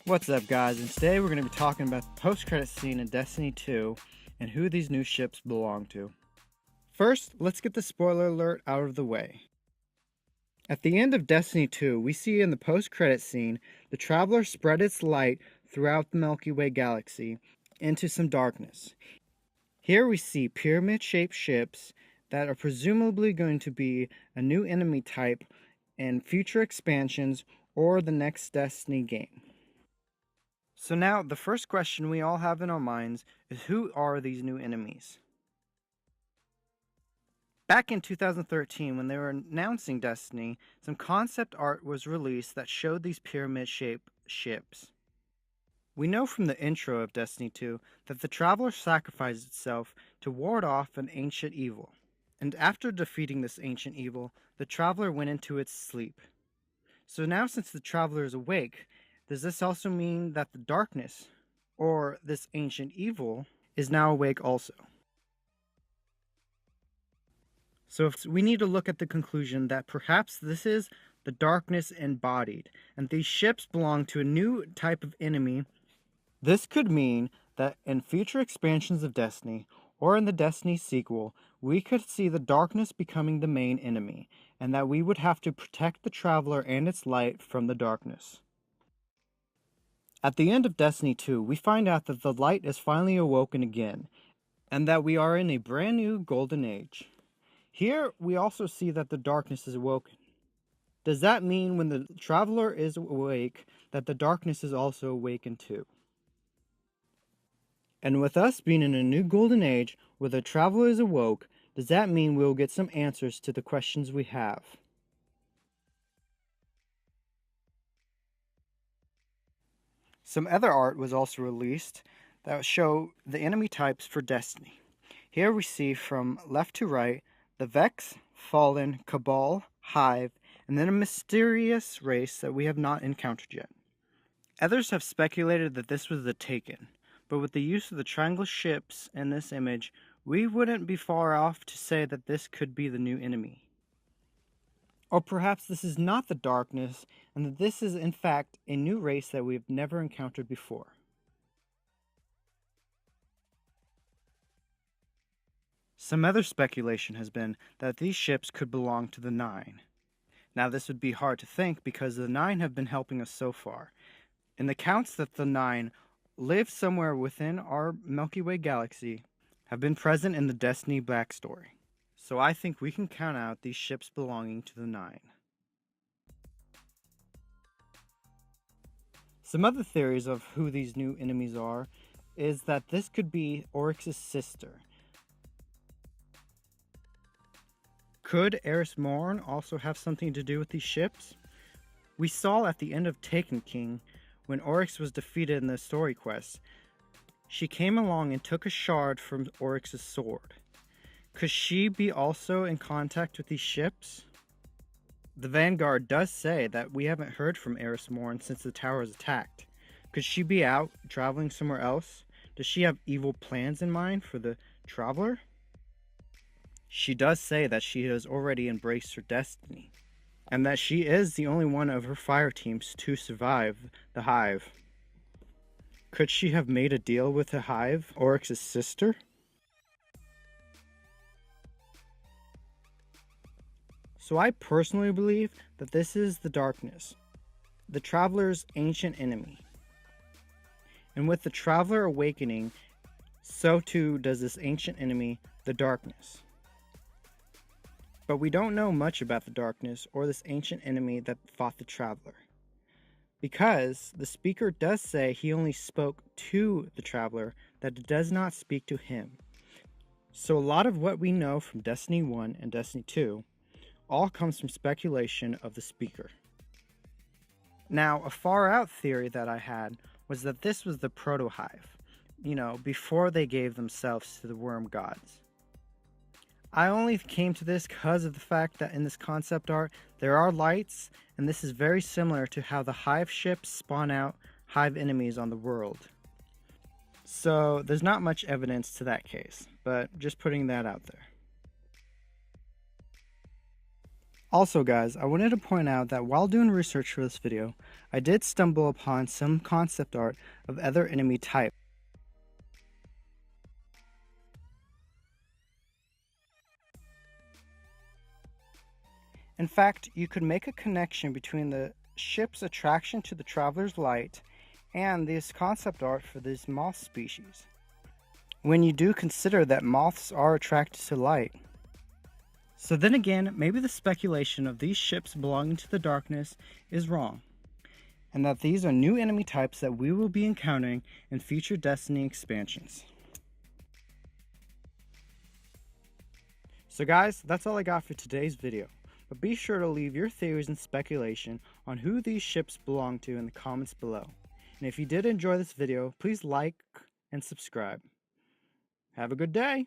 What's up, guys? And today we're going to be talking about the post-credit scene in Destiny 2 and who these new ships belong to. First, let's get the spoiler alert out of the way. At the end of Destiny 2, we see in the post-credit scene, the Traveler spread its light throughout the Milky Way galaxy into some darkness. Here we see pyramid-shaped ships that are presumably going to be a new enemy type in future expansions or the next Destiny game. So now, the first question we all have in our minds is, who are these new enemies? Back in 2013, when they were announcing Destiny, some concept art was released that showed these pyramid-shaped ships. We know from the intro of Destiny 2 that the Traveler sacrificed itself to ward off an ancient evil. And after defeating this ancient evil, the Traveler went into its sleep. So now, since the Traveler is awake, does this also mean that the darkness, or this ancient evil, is now awake also? So we need to look at the conclusion that perhaps this is the darkness embodied, and these ships belong to a new type of enemy. This could mean that in future expansions of Destiny, or in the Destiny sequel, we could see the darkness becoming the main enemy, and that we would have to protect the Traveler and its light from the darkness. At the end of Destiny 2, we find out that the light is finally awoken again, and that we are in a brand new golden age. Here, we also see that the darkness is awoken. Does that mean when the Traveler is awake, that the darkness is also awakened too? And with us being in a new golden age, where the Traveler is awoke, does that mean we'll get some answers to the questions we have? Some other art was also released that would show the enemy types for Destiny. Here we see from left to right the Vex, Fallen, Cabal, Hive, and then a mysterious race that we have not encountered yet. Others have speculated that this was the Taken, but with the use of the triangle ships in this image, we wouldn't be far off to say that this could be the new enemy. Or perhaps this is not the darkness, and that this is in fact a new race that we've never encountered before. Some other speculation has been that these ships could belong to the Nine. Now this would be hard to think because the Nine have been helping us so far. In the accounts that the Nine live somewhere within our Milky Way galaxy have been present in the Destiny backstory. So I think we can count out these ships belonging to the Nine. Some other theories of who these new enemies are is that this could be Oryx's sister. Could Eris Morn also have something to do with these ships? We saw at the end of Taken King, when Oryx was defeated in the story quest, she came along and took a shard from Oryx's sword. Could she be also in contact with these ships? The Vanguard does say that we haven't heard from Eris Morn since the tower was attacked. Could she be out traveling somewhere else? Does she have evil plans in mind for the Traveler? She does say that she has already embraced her destiny, and that she is the only one of her fire teams to survive the Hive. Could she have made a deal with the Hive, Oryx's sister? So I personally believe that this is the darkness, the Traveler's ancient enemy. And with the Traveler awakening, so too does this ancient enemy, the darkness. But we don't know much about the darkness or this ancient enemy that fought the Traveler, because the speaker does say he only spoke to the Traveler, that it does not speak to him. So a lot of what we know from Destiny 1 and Destiny 2 all comes from speculation of the speaker. Now, a far out theory that I had was that this was the Proto-Hive, before they gave themselves to the worm gods. I only came to this because of the fact that in this concept art, there are lights, and this is very similar to how the Hive ships spawn out Hive enemies on the world. So there's not much evidence to that case, but just putting that out there. Also guys, I wanted to point out that while doing research for this video, I did stumble upon some concept art of other enemy types. In fact, you could make a connection between the ship's attraction to the traveler's light and this concept art for this moth species, when you do consider that moths are attracted to light. So then again, maybe the speculation of these ships belonging to the darkness is wrong, and that these are new enemy types that we will be encountering in future Destiny expansions. So guys, that's all I got for today's video. But be sure to leave your theories and speculation on who these ships belong to in the comments below. And if you did enjoy this video, please like and subscribe. Have a good day!